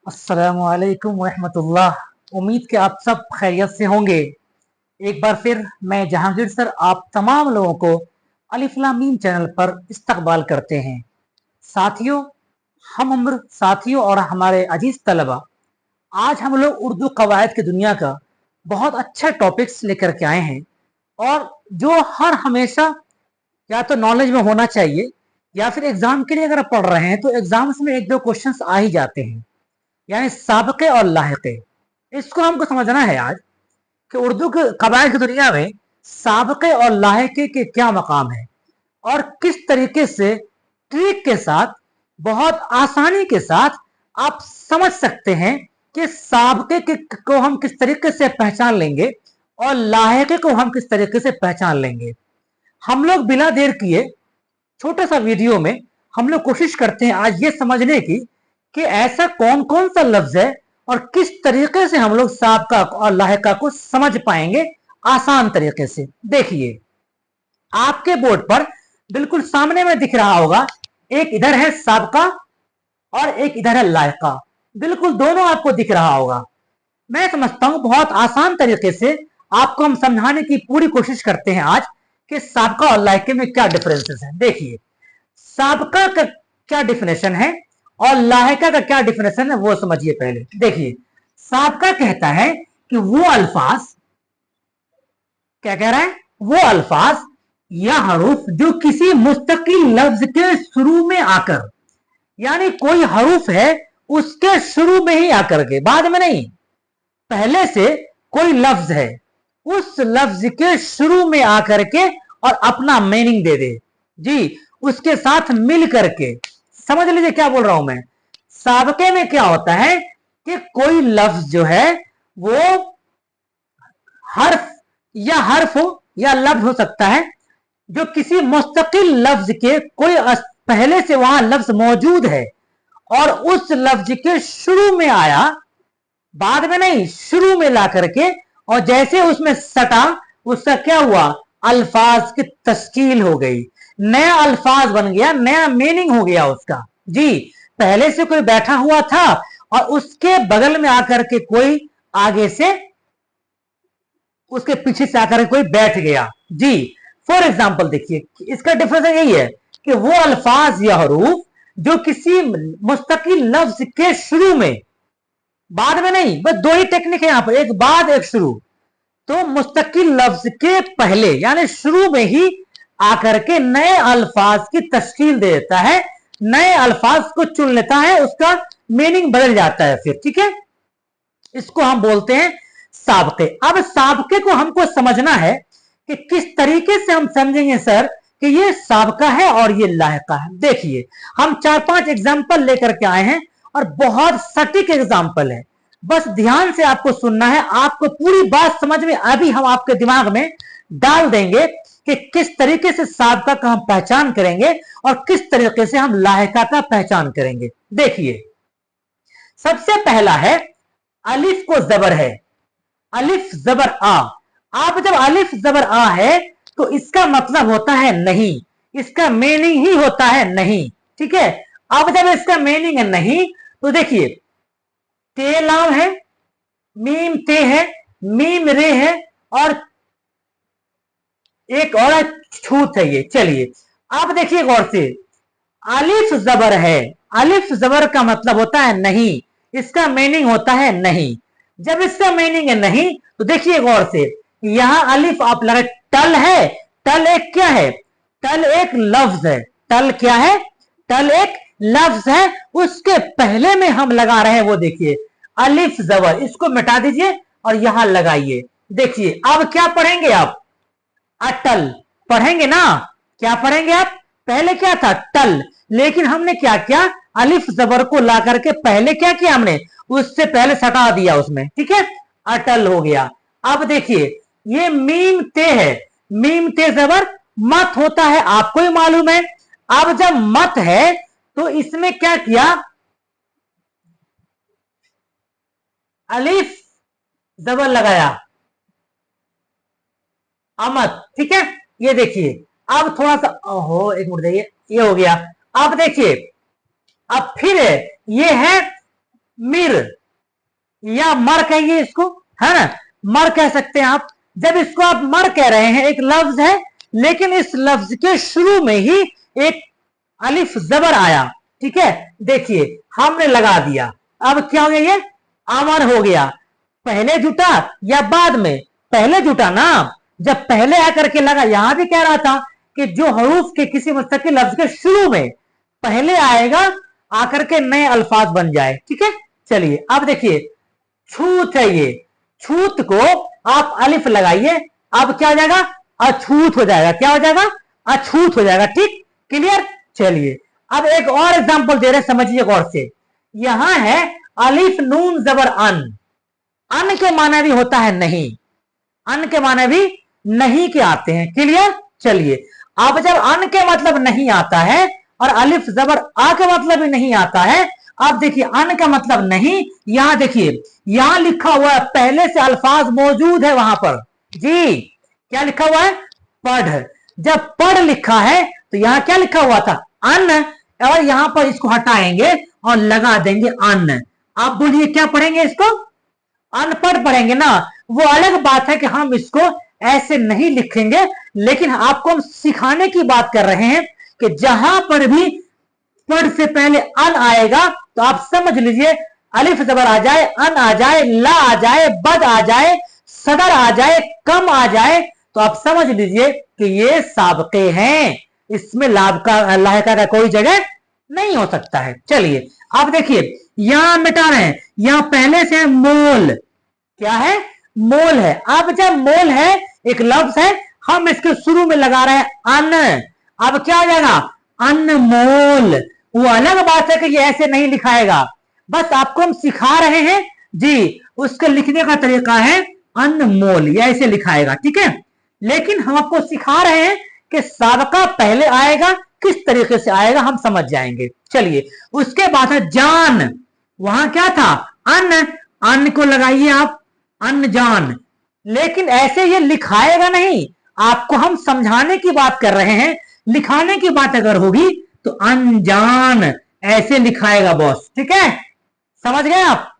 अस्सलामुअलैकुम रहमतुल्लाह। उम्मीद कि आप सब खैरियत से होंगे। एक बार फिर मैं जहांगीर सर आप तमाम लोगों को अलिफ लाम मीम चैनल पर इस्तकबाल करते हैं। साथियों, हम उम्र साथियों और हमारे अजीज तलबा, आज हम लोग उर्दू कवायद की दुनिया का बहुत अच्छा टॉपिक्स लेकर के आए हैं, और जो हर हमेशा या तो नॉलेज में होना चाहिए, या फिर एग्जाम के लिए अगर आप पढ़ रहे हैं तो एग्जाम्स में एक दो क्वेश्चंस आ ही जाते हैं, यानी साबके और लाहिके। इसको हमको समझना है आज कि उर्दू के कवायद की दुनिया में साबके और लाहिके के क्या मकाम है, और किस तरीके से ट्रिक के साथ, बहुत आसानी के साथ आप समझ सकते हैं कि साबके को हम किस तरीके से पहचान लेंगे और लाहिके को हम किस तरीके से पहचान लेंगे। हम लोग बिना देर किए छोटे सा वीडियो में हम लोग कोशिश करते हैं आज ये समझने की कि ऐसा कौन कौन सा लफ्ज है और किस तरीके से हम लोग साबका और लाहिका को समझ पाएंगे आसान तरीके से। देखिए, आपके बोर्ड पर बिल्कुल सामने में दिख रहा होगा, एक इधर है साबका और एक इधर है लाहिका। बिल्कुल दोनों आपको दिख रहा होगा। मैं समझता हूं बहुत आसान तरीके से आपको हम समझाने की पूरी कोशिश करते हैं आज कि साबका और लाहिके में क्या डिफरेंसेस हैं। देखिए, साबका का क्या डिफिनेशन है और लाहिका का क्या डिफिनेशन है वो समझिए। पहले देखिए, साबका कहता है कि वो अल्फाज, क्या कह रहा है, वो अल्फाज या हरूफ जो किसी मुस्तकिल लफ्ज के शुरू में आकर, यानी कोई हरूफ है उसके शुरू में ही आकर के, बाद में नहीं, पहले से कोई लफ्ज है, उस लफ्ज के शुरू में आकर के और अपना मीनिंग दे दे जी, उसके साथ मिल करके। समझ लीजिए क्या बोल रहा हूं मैं। साबके में क्या होता है कि कोई लफ्ज जो है वो हर्फ या हर्फ हो या लफ्ज हो सकता है, जो किसी मुस्तकिल लफ्ज के कोई पहले से वहां लफ्ज मौजूद है और उस लफ्ज के शुरू में आया, बाद में नहीं, शुरू में ला करके, और जैसे उसमें सटा, उसका क्या हुआ, अल्फाज की तश्कील हो गई, नया अल्फाज बन गया, नया मीनिंग हो गया उसका जी। पहले से कोई बैठा हुआ था और उसके बगल में आकर के कोई आगे से, उसके पीछे से आकर कोई बैठ गया जी। फॉर एग्जाम्पल देखिए, इसका डिफरेंस यही है कि वो अल्फाज या हरूफ जो किसी मुस्तकिल लफ्ज के शुरू में, बाद में नहीं, बस दो ही टेक्निक है यहां पर, एक बाद एक शुरू। तो मुस्तकिल लफ्ज के पहले यानी शुरू में ही आकर के नए अल्फाज की तश्कील दे देता है, नए अल्फाज को चुन लेता है, उसका मीनिंग बदल जाता है फिर, ठीक है। इसको हम बोलते हैं साबके। अब साबके को हमको समझना है कि किस तरीके से हम समझेंगे सर कि ये साबका है और ये लाहिका है। देखिए, हम 4-5 एग्जाम्पल लेकर के आए हैं और बहुत सटीक एग्जाम्पल है, बस ध्यान से आपको सुनना है, आपको पूरी बात समझ में अभी हम आपके दिमाग में डाल देंगे कि किस तरीके से साबका का हम पहचान करेंगे और किस तरीके से हम लाहिका का पहचान करेंगे। देखिए, सबसे पहला है अलिफ को जबर है, अलिफ जबर आ। आप जब अलिफ जबर आ है तो इसका मतलब होता है नहीं, इसका मीनिंग ही होता है नहीं, ठीक है। अब जब इसका मीनिंग है नहीं, तो देखिए, ते लाम है, मीम ते है, मीम रे है, और एक और छूत है ये। चलिए अब देखिए गौर से, अलिफ जबर है, अलिफ जबर का मतलब होता है नहीं, इसका मीनिंग होता है नहीं। जब इसका मीनिंग है नहीं, तो देखिए गौर से, यहां अलिफ आप लगे, टल है, टल एक क्या है, टल एक लफ्ज है, टल क्या है, टल एक लफ्ज है, उसके पहले में हम लगा रहे हैं वो देखिए अलिफ जबर, इसको मिटा दीजिए और यहां लगाइए। देखिए अब क्या पढ़ेंगे आप, अटल पढ़ेंगे ना, क्या पढ़ेंगे आप, पहले क्या था टल, लेकिन हमने क्या किया, अलिफ जबर को ला करके पहले क्या किया हमने, उससे पहले सटा दिया उसमें, ठीक है, अटल हो गया। अब देखिए, ये मीम ते है, मीम ते जबर मत होता है, आपको ही मालूम है। अब जब मत है तो इसमें क्या किया, अलिफ जबर लगाया, अमत, ठीक है। ये देखिए, अब थोड़ा सा, ओहो एक मिनट देखिए, ये हो गया। अब देखिए, अब फिर ये है मिर या मर कहिए इसको, है ना, मर कह सकते हैं आप। जब इसको आप मर कह रहे हैं, एक लफ्ज है लेकिन इस लफ्ज के शुरू में ही एक अलिफ जबर आया, ठीक है, देखिए हमने लगा दिया, अब क्या हो गया, ये अमर हो गया। पहले जुटा या बाद में, पहले जुटा ना, जब पहले आकर के लगा, यहां भी कह रहा था कि जो हरूफ के किसी मुस्तकिल लफ्ज के शुरू में पहले आएगा आकर के नए अल्फाज बन जाए, ठीक है। चलिए अब देखिए, छूत है ये, छूत को आप अलिफ लगाइए, अब क्या हो जाएगा, अछूत हो जाएगा, क्या हो जाएगा, अछूत हो जाएगा, ठीक, क्लियर। चलिए अब एक और एग्जांपल दे रहे, समझिए गौर से। यहां है अलिफ नून जबर अन, अन के माने भी होता है नहीं, अन के माने भी नहीं के आते हैं, क्लियर। चलिए अब जब अन के मतलब नहीं आता है और अलिफ जबर आ के मतलब भी नहीं आता है, अब देखिए अन का मतलब नहीं, यहां देखिए यहां लिखा हुआ है, पहले से अल्फाज मौजूद है वहां पर, जी क्या लिखा हुआ है, पढ़। जब पढ़ लिखा है तो यहां क्या लिखा हुआ था, अन, और यहां पर इसको हटाएंगे और लगा देंगे अन। आप बोलिए क्या पढ़ेंगे इसको, अनपढ़ पढ़ेंगे ना। वो अलग बात है कि हम इसको ऐसे नहीं लिखेंगे, लेकिन आपको हम सिखाने की बात कर रहे हैं कि जहां पर भी पढ़ से पहले अन आएगा तो आप समझ लीजिए अलिफ जबर आ जाए, अन आ जाए, ला आ जाए, बद आ जाए, सदर आ जाए, कम आ जाए, तो आप समझ लीजिए कि ये साबके हैं, इसमें लाभ का लायका का कोई जगह नहीं हो सकता है। चलिए अब देखिए यहां मिटा रहे हैं, यहां पहले से मोल, क्या है, मोल है। अब जब मोल है, एक लफ्ज है, हम इसके शुरू में लगा रहे हैं अन, अब क्या हो जाएगा, अनमोल। वो अलग बात है कि ये ऐसे नहीं लिखाएगा, बस आपको हम सिखा रहे हैं जी, उसके लिखने का तरीका है अनमोल, ये ऐसे लिखाएगा, ठीक है। लेकिन हम आपको सिखा रहे हैं कि साबका पहले आएगा, किस तरीके से आएगा हम समझ जाएंगे। चलिए उसके बाद है जान, वहां क्या था, अन, अन को लगाइए आप, अनजान, लेकिन ऐसे ये लिखाएगा नहीं, आपको हम समझाने की बात कर रहे हैं। लिखाने की बात अगर होगी तो अनजान ऐसे लिखाएगा बॉस, ठीक है, समझ गए आप,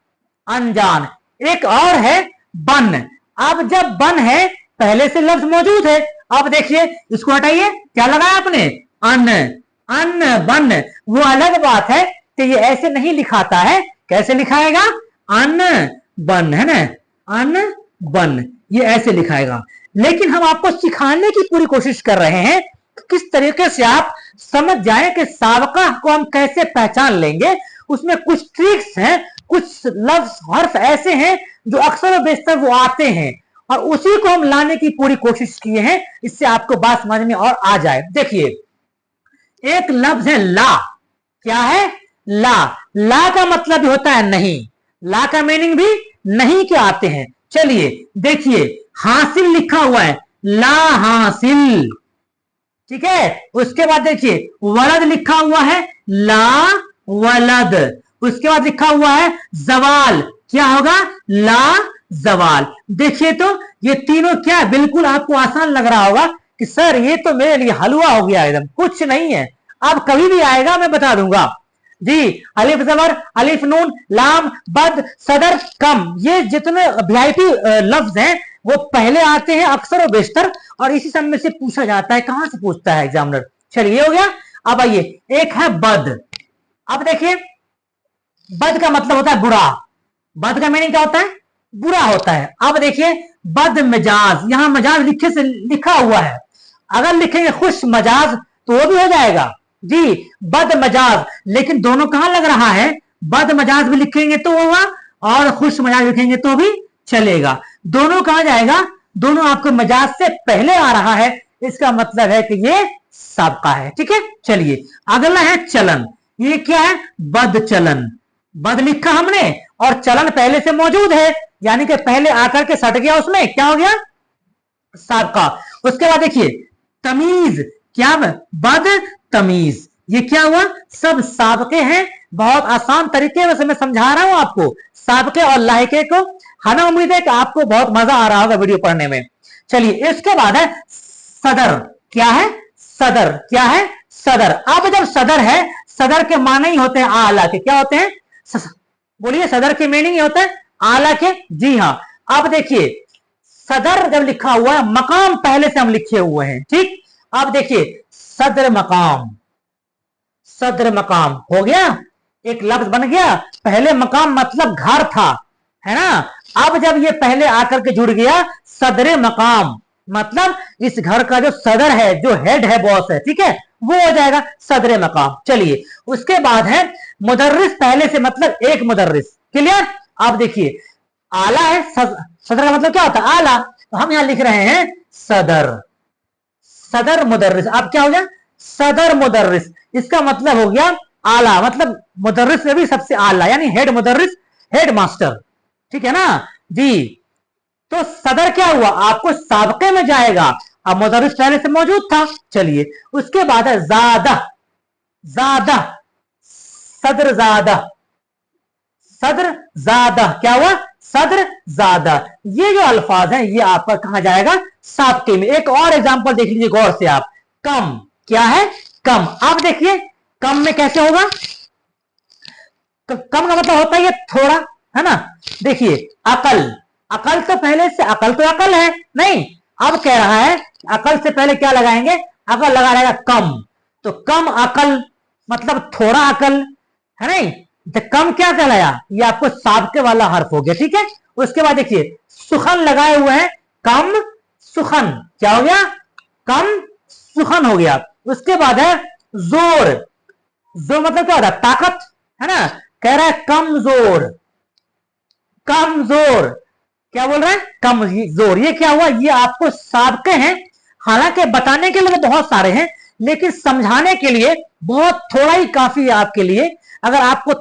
अनजान। एक और है बन, अब जब बन है पहले से लफ्ज मौजूद है, अब देखिए इसको हटाइए, क्या लगाया आपने, अन, अन बन। वो अलग बात है कि ये ऐसे नहीं लिखाता है, कैसे लिखाएगा, अन बन, है ना, अन बन, ये ऐसे लिखाएगा। लेकिन हम आपको सिखाने की पूरी कोशिश कर रहे हैं किस तरीके से आप समझ जाएं कि साबका को हम कैसे पहचान लेंगे। उसमें कुछ ट्रिक्स हैं, कुछ लफ्ज हर्फ ऐसे हैं जो अक्सर और बेशतर वो आते हैं, और उसी को हम लाने की पूरी कोशिश किए हैं, इससे आपको बात समझ में और आ जाए। देखिए एक लफ्ज है ला, क्या है, ला, ला का मतलब भी होता है नहीं, ला का मीनिंग भी नहीं के आते हैं। चलिए देखिए हासिल लिखा हुआ है, ला हासिल, ठीक है। उसके बाद देखिए वलद लिखा हुआ है, ला वलद। उसके बाद लिखा हुआ है जवाल, क्या होगा, ला जवाल। देखिए तो ये तीनों क्या है, बिल्कुल आपको आसान लग रहा होगा कि सर ये तो मेरे लिए हलवा हो गया, एकदम कुछ नहीं है। अब कभी भी आएगा मैं बता दूंगा जी, अलिफ जबर, अलिफ नून, लाम, बद, सदर, कम, ये जितने वीआईपी लफ्ज हैं वो पहले आते हैं अक्सर और बेशतर, और इसी समय से पूछा जाता है, कहां से पूछता है एग्जामिनर। चलिए हो गया। अब आइए एक है बद, अब देखिए बद का मतलब होता है बुरा, बद का मीनिंग क्या होता है, बुरा होता है। अब देखिए बद मिजाज, यहां मजाज लिखे से लिखा हुआ है, अगर लिखेंगे खुश मजाज तो वो भी हो जाएगा जी, बद मजाज, लेकिन दोनों कहां लग रहा है, बद मजाज भी लिखेंगे तो होगा और खुश मजाज लिखेंगे तो भी चलेगा, दोनों कहां जाएगा, दोनों आपको मजाज से पहले आ रहा है, इसका मतलब है कि ये सबका है, ठीक है। चलिए अगला है चलन, ये क्या है, बद चलन, बद लिखा हमने और चलन पहले से मौजूद है, यानी कि पहले आकर के सट गया, उसमें क्या हो गया, सबका। उसके बाद देखिए तमीज, क्या बद तमीज, ये क्या हुआ, सब साबके हैं, बहुत आसान तरीके से मैं समझा रहा हूं आपको साबके और लायके को। हमें उम्मीद है कि आपको बहुत मजा आ रहा होगा वीडियो पढ़ने में। चलिए इसके बाद है सदर, क्या है, सदर, क्या है, सदर। अब जब सदर है, सदर के माने ही होते हैं आला के, क्या होते हैं, बोलिए सदर की मीनिंग ये होता है आला के। जी हाँ। अब देखिए सदर जब लिखा हुआ है, मकाम पहले से हम लिखे हुए हैं, ठीक। अब देखिए सदर मकाम, सदर मकाम हो गया, एक लफ्ज बन गया। पहले मकाम मतलब घर था, है ना। अब जब ये पहले आकर के जुड़ गया सदर मकाम, मतलब इस घर का जो सदर है, जो हेड है, बॉस है, ठीक है, वो हो जाएगा सदर मकाम। चलिए उसके बाद है मुदर्रिस, पहले से मतलब एक मुदर्रिस। क्लियर। अब देखिए आला है, सदर का मतलब क्या होता है आला, तो हम यहां लिख रहे हैं सदर, सदर मुदर्रिस। अब क्या हो गया सदर मुदर्रिस, इसका मतलब हो गया आला, मतलब मुदर्रिस में भी सबसे आला, यानी हेड मुदर्रिस, हेड मास्टर, ठीक है ना जी। तो सदर क्या हुआ, आपको साबके में जाएगा, अब मुदर्रिस पहले से मौजूद था। चलिए उसके बाद है ज्यादा, ज्यादा, सदर ज्यादा, सदर ज्यादा, क्या हुआ सदर ज्यादा। ये जो अल्फाज हैं ये आपका कहा जाएगा साबके में। एक और एग्जांपल देख लीजिए गौर से आप, कम, क्या है कम। अब देखिए कम में कैसे होगा, कम का मतलब होता है ये थोड़ा, है ना। देखिए अकल, अकल तो पहले से, अकल तो अकल है नहीं, अब कह रहा है अकल से पहले क्या लगाएंगे, अकल लगा रहेगा कम, तो कम अकल मतलब थोड़ा अकल, है नहीं। तो कम क्या कहलाया, ये आपको साबके वाला हर्फ हो गया, ठीक है। उसके बाद देखिए सुखन लगाए हुए हैं, कम सुखन, क्या हो गया कम सुखन हो गया। उसके बाद है जोर, जोर मतलब क्या होता है ताकत, है ना। कह रहा है कमजोर, कमजोर, क्या बोल रहा है कमजोर। ये क्या हुआ, ये आपको साबके हैं, हालांकि बताने के लिए तो बहुत सारे हैं, लेकिन समझाने के लिए बहुत थोड़ा ही काफी है आपके लिए। अगर आपको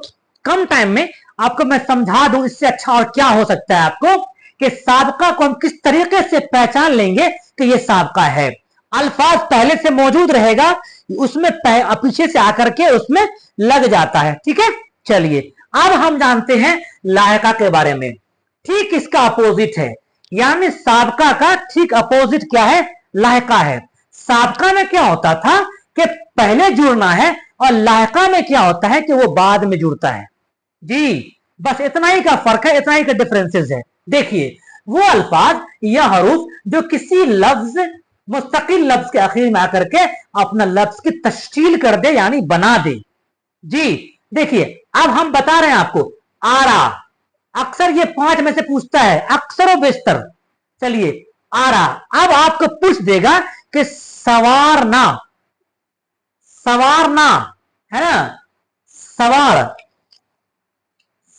कम टाइम में आपको मैं समझा दूं, इससे अच्छा और क्या हो सकता है आपको, कि साबका को हम किस तरीके से पहचान लेंगे कि ये साबका है। अल्फाज पहले से मौजूद रहेगा, उसमें पीछे से आकर के उसमें लग जाता है, ठीक है। चलिए अब हम जानते हैं लायका के बारे में, ठीक इसका अपोजिट है, यानी साबका का ठीक अपोजिट क्या है, लायका है। साबका में क्या होता था कि पहले जुड़ना है, और लायका में क्या होता है कि वो बाद में जुड़ता है। जी बस इतना ही का फर्क है, इतना ही का डिफरेंसेस है। देखिए वो अल्फाज या हरूफ जो किसी लफ्ज, मुस्तकिल लफ्ज के आखिर में आकर के अपना लफ्ज की तश्कील कर दे, यानी बना दे। जी देखिए अब हम बता रहे हैं आपको आरा, अक्सर ये 5 में से पूछता है, अक्सर और बेशतर। चलिए आरा, अब आपको पूछ देगा कि सवारना, सवारना, है ना, सवार,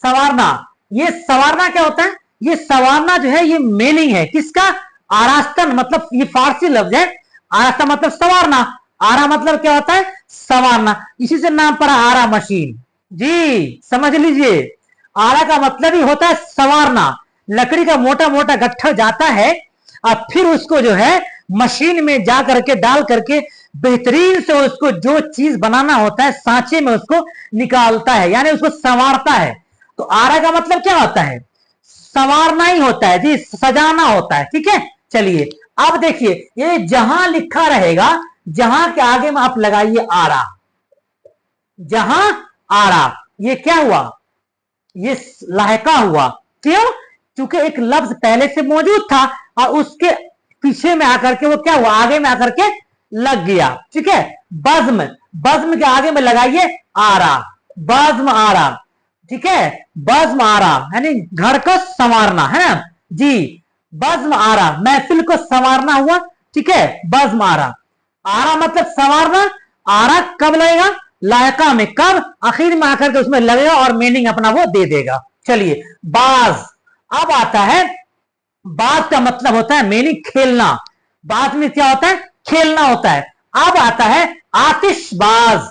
सवारना, ये सवारना क्या होता है, ये सवारना जो है ये मीनिंग है किसका, आरास्तन, मतलब ये फारसी लफ्ज है, आरास्ता मतलब सवारना, आरा मतलब क्या होता है सवारना, इसी से नाम पड़ा आरा मशीन। जी समझ लीजिए, आरा का मतलब ही होता है सवारना। लकड़ी का मोटा मोटा गट्ठर जाता है, और फिर उसको जो है मशीन में जा करके डाल करके बेहतरीन से उसको जो चीज बनाना होता है सांचे में उसको निकालता है, यानी उसको संवारता है। तो आरा का मतलब क्या होता है, संवारना ही होता है जी, सजाना होता है, ठीक है। चलिए अब देखिए ये जहां लिखा रहेगा, जहां के आगे में आप लगाइए आरा, जहां आरा, ये क्या हुआ, ये लायका हुआ। क्यों, क्योंकि एक लफ्ज पहले से मौजूद था और उसके पीछे में आकर के वो क्या हुआ, आगे में आकर के लग गया, ठीक है। बज्म, बज्म के आगे में लगाइए आरा, बज्म आरा, ठीक है, बज्म आरा यानी घर को संवारना, है ना जी। बज्म आरा महफिल को संवारना हुआ, ठीक है, बज्म आरा। आरा मतलब संवारना, आरा कब लगेगा, लायका में, कब, आखिर में आकर के उसमें लगेगा और मीनिंग अपना वो दे देगा। चलिए बाज, अब आता है, बाज का मतलब होता है मीनिंग खेलना, बाज में क्या होता है खेलना होता है। अब आता है आतिशबाज,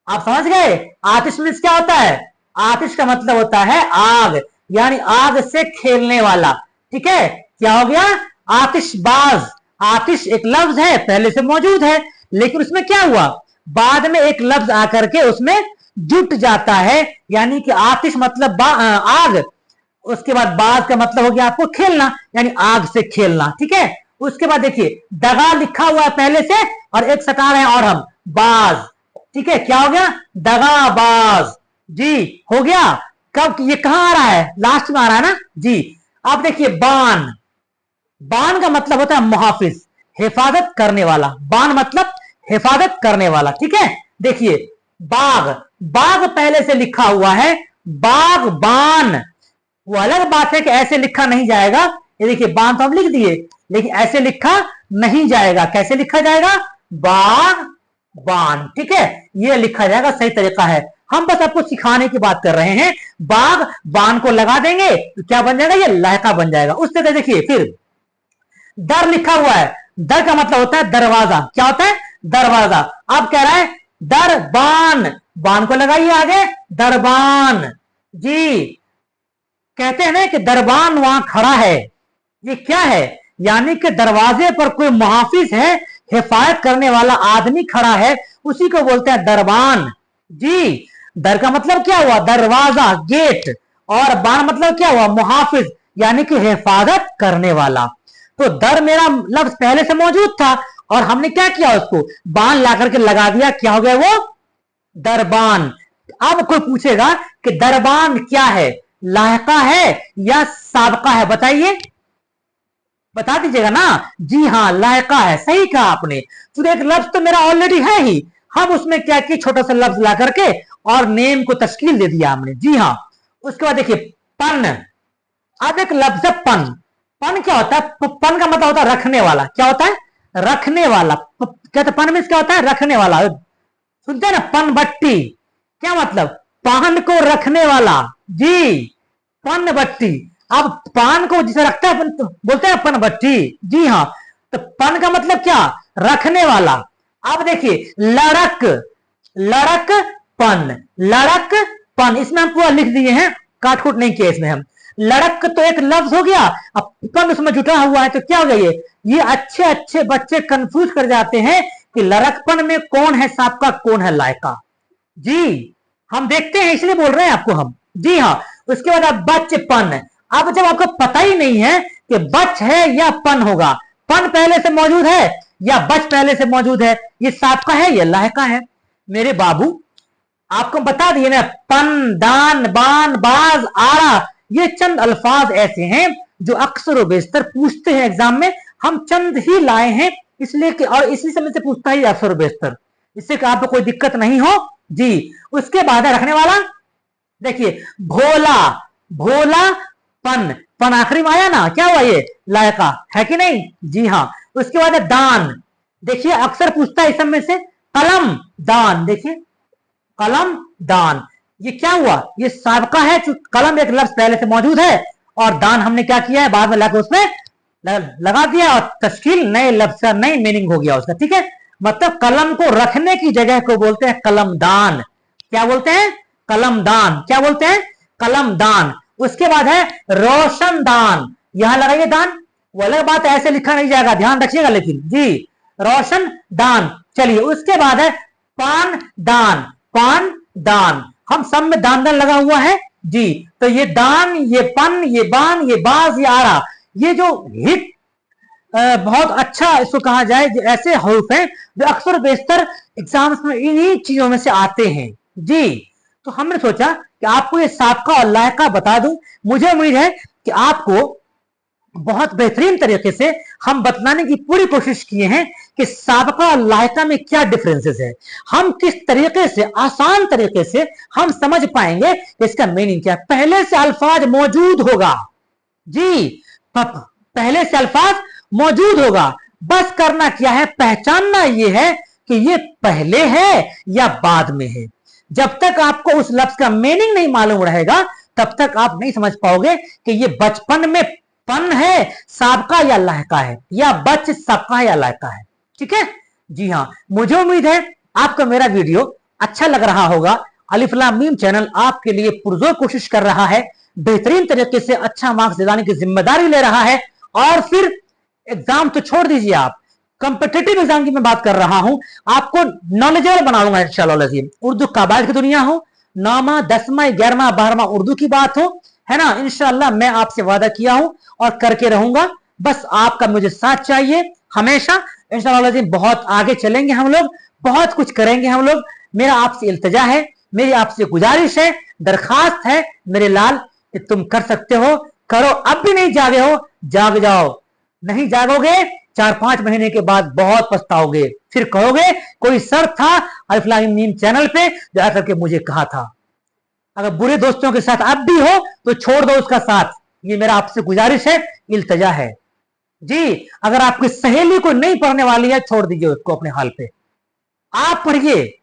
आप समझ गए, आतिश मीन्स क्या होता है, आतिश का मतलब होता है आग, यानी आग से खेलने वाला, ठीक है। क्या हो गया आतिशबाज, आतिश एक लफ्ज है पहले से मौजूद है, लेकिन उसमें क्या हुआ, बाद में एक लफ्ज आकर के उसमें जुट जाता है, यानी कि आतिश मतलब आग, उसके बाद बाज का मतलब हो गया आपको खेलना, यानी आग से खेलना, ठीक है। उसके बाद देखिए दगा लिखा हुआ है पहले से, और एक सटा रहे हैं और हम बाज, ठीक है, क्या हो गया दगाबाज, जी हो गया। कब, ये कहां आ रहा है, लास्ट में आ रहा है ना जी। अब देखिए बान, बान का मतलब होता है मुहाफिज, हिफाजत करने वाला, बान मतलब हिफाजत करने वाला, ठीक है। देखिए बाग, बाग पहले से लिखा हुआ है बागबान, वो अलग बात है कि ऐसे लिखा नहीं जाएगा। ये देखिए बान तो हम लिख दिए, लेकिन ऐसे लिखा नहीं जाएगा। कैसे लिखा जाएगा, बागबान, ठीक है, ये लिखा जाएगा, सही तरीका है। हम बस आपको सिखाने की बात कर रहे हैं। बाग बान को लगा देंगे तो क्या बन जाएगा, ये लहका बन जाएगा। उस तरह देखिए फिर दर लिखा हुआ है, दर का मतलब होता है दरवाजा, क्या होता है, दरवाजा। अब कह रहा है दरबान, बान को लगाइए आगे, दरबान जी। कहते हैं ना कि दरबान वहां खड़ा है, ये क्या है, यानी कि दरवाजे पर कोई मुहाफिज है, हिफाजत करने वाला आदमी खड़ा है, उसी को बोलते हैं दरबान जी। दर का मतलब क्या हुआ, दरवाजा, गेट, और बान मतलब क्या हुआ, मुहाफिज, यानी कि हिफाजत करने वाला। तो दर मेरा लफ्ज पहले से मौजूद था और हमने क्या किया, उसको बान ला करके लगा दिया, क्या हो गया वो, दरबान। अब कोई पूछेगा कि दरबान क्या है, लाहका है या साबका है, बताइए, बता दीजिएगा ना। जी हाँ, लायका है, सही कहा आपने। तो एक लफ्ज तो मेरा ऑलरेडी है ही, हम उसमें क्या किया, छोटा सा लफ्ज ला करके और नेम को तश्कील दे दिया हमने, जी हाँ। उसके बाद देखिए पन, अब एक लफ्ज है पन, पन क्या होता है, पन का मतलब होता है रखने वाला, क्या होता है, रखने वाला। कहते पन में क्या होता है, रखने वाला। सुनते हैं ना पन बट्टी, क्या मतलब, पान को रखने वाला जी, पन बट्टी। अब पान को जिसे रखता है बोलते हैं पन बट्टी, जी हाँ। तो पन का मतलब क्या, रखने वाला। अब देखिए लड़क, लड़क पन, लड़क पन, इसमें हम पूरा लिख दिए हैं, काटकूट नहीं किया इसमें हम। लड़क तो एक लफ्ज हो गया, अब पन उसमें जुटा हुआ है, तो क्या हो गया, ये अच्छे अच्छे बच्चे कंफ्यूज कर जाते हैं कि लड़कपन में कौन है साबका, कौन है लायका जी। हम देखते हैं इसलिए बोल रहे हैं आपको हम, जी हाँ। उसके बाद अब बचपन, अब जब आपको पता ही नहीं है कि बच है या पन होगा, पन पहले से मौजूद है या बच पहले से मौजूद है, ये साबका है या लायका है, मेरे बाबू आपको बता दिए ना। पन, दान, बान, बाज, आरा, ये चंद अल्फाज ऐसे हैं जो अक्सर व बेशतर पूछते हैं एग्जाम में, हम चंद ही लाए हैं इसलिए कि, और इसी समय से पूछता ही अक्सर व बेशतर, इससे कि आपको कोई दिक्कत नहीं हो जी। उसके बाद है रखने वाला, देखिए भोला, भोला पन, पन आखिरी में आया ना, क्या हुआ, ये लायका है कि नहीं, जी हाँ। उसके बाद है दान, देखिए अक्सर पूछता है इस समय से, कलम दान, देखिए कलम दान, ये क्या हुआ, ये साबका है, कलम एक लफ्ज पहले से मौजूद है और दान हमने क्या किया है, बाद में लाकर उसमें लगा दिया और तश्कील नए लफ्ज का, नई मीनिंग हो गया उसका, ठीक है। मतलब कलम को रखने की जगह को बोलते हैं कलमदान, क्या बोलते हैं, कलमदान, क्या बोलते हैं, कलमदान। उसके बाद है रोशनदान, यहां लगाइए दान, वो अलग बात है, ऐसे लिखा नहीं जाएगा, ध्यान रखिएगा लेकिन जी, रोशन दान। चलिए उसके बाद है पान दान, पान दान, हम सब में दान दान लगा हुआ है जी। तो ये दान, ये पन, ये बान, ये बाज, ये आरा, ये जो हिट बहुत अच्छा इसको कहा जाए, ऐसे हरूफ हैं जो अक्सर बेशतर एग्जाम्स में इन्हीं चीजों में से आते हैं जी। तो हमने सोचा कि आपको ये साबका और लायका बता दूं, मुझे उम्मीद है कि आपको बहुत बेहतरीन तरीके से हम बतलाने की पूरी कोशिश किए हैं कि साबका और लायका में क्या डिफरेंसेस है, हम किस तरीके से, आसान तरीके से हम समझ पाएंगे कि इसका मीनिंग क्या है। पहले से अल्फाज मौजूद होगा जी, पहले से अल्फाज मौजूद होगा, बस करना क्या है, पहचानना यह है कि ये पहले है या बाद में है। जब तक आपको उस लफ्ज का मीनिंग नहीं मालूम रहेगा तब तक आप नहीं समझ पाओगे कि ये बचपन में पन है साबका या लायका है, या बच सबका या लायका है, ठीक है जी हाँ। मुझे उम्मीद है आपको मेरा वीडियो अच्छा लग रहा होगा। अलिफ लाम मीम चैनल आपके लिए पुरजोर कोशिश कर रहा है, बेहतरीन तरीके से अच्छा मार्क्स दिलाने की जिम्मेदारी ले रहा है। और फिर एग्जाम तो छोड़ दीजिए, आप कॉम्पिटिटिव एग्जाम की मैं बात कर रहा हूं, आपको नॉलेजेबल बनाऊंगा इंशाल्लाह। उर्दू काबाइल की दुनिया हो, 9वां 10वां 11वां 12वां उर्दू की बात हो, है ना, इंशाल्लाह मैं आपसे वादा किया हूं और करके रहूंगा। बस आपका मुझे साथ चाहिए हमेशा, इंशाल्लाह बहुत आगे चलेंगे हम लोग, बहुत कुछ करेंगे हम लोग। मेरा आपसे इल्तिजा है मेरी आपसे गुजारिश है, दरखास्त है मेरे लाल कि तुम कर सकते हो, करो। अब भी नहीं जागे हो, जाग जाओ। नहीं जागोगे 4-5 महीने के बाद बहुत पछताओगे, फिर कहोगे कोई सर था अलिफ लाम मीम चैनल पे जो आकर के मुझे कहा था। अगर बुरे दोस्तों के साथ अब भी हो तो छोड़ दो उसका साथ, ये मेरा आपसे गुजारिश है, इल्तजा है जी। अगर आपकी सहेली को नहीं पढ़ने वाली है, छोड़ दीजिए उसको अपने हाल पे। आप पढ़िए,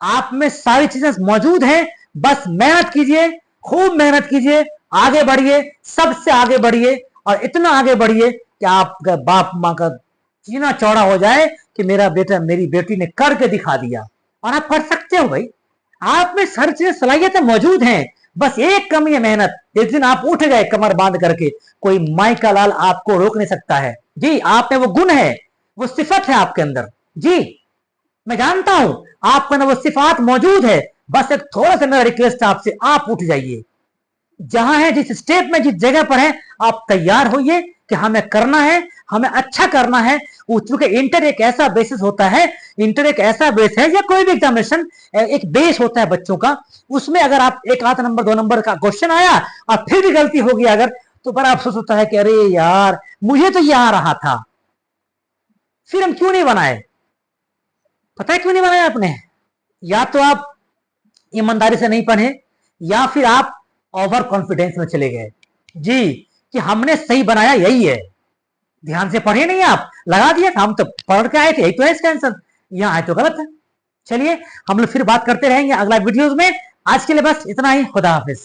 आप में सारी चीजें मौजूद हैं, बस मेहनत कीजिए, खूब मेहनत कीजिए, आगे बढ़िए, सबसे आगे बढ़िए, और इतना आगे बढ़िए कि आपका बाप माँ का जीना चौड़ा हो जाए कि मेरा बेटा मेरी बेटी ने करके दिखा दिया। और आप कर सकते हो भाई, आप में सारी चीजें सलाहियतें मौजूद हैं, बस एक कमी है मेहनत। जिस दिन आप उठ गए कमर बांध करके, कोई माई का लाल आपको रोक नहीं सकता है जी। आप में वो गुण है, वो सिफत है आपके अंदर जी। मैं जानता हूं आपके अंदर वो सिफात मौजूद है, बस एक थोड़ा सा मेरा रिक्वेस्ट है आपसे, आप उठ जाइए। जहां है, जिस स्टेप में, जिस जगह पर है, आप तैयार होइए कि हमें करना है, हमें अच्छा करना है। चूंकि इंटर एक ऐसा बेसिस होता है, इंटर एक ऐसा बेस है, या कोई भी एग्जामिनेशन एक बेस होता है बच्चों का, उसमें अगर आप एक आध नंबर 2 नंबर का क्वेश्चन आया और फिर भी गलती होगी अगर, तो बड़ा अफसोस होता है कि अरे यार मुझे तो ये आ रहा था, फिर हम क्यों नहीं बनाए। पता है क्यों नहीं बनाया आपने? या तो आप ईमानदारी से नहीं पढ़े, या फिर आप ओवर कॉन्फिडेंस में चले गए जी, कि हमने सही बनाया यही है। ध्यान से पढ़े नहीं, आप लगा दिया था, हम तो पढ़ के आए थे, यही तो है इसका आंसर, यहां आए तो गलत है। चलिए हम लोग फिर बात करते रहेंगे अगला वीडियोस में। आज के लिए बस इतना ही, खुदा हाफिज।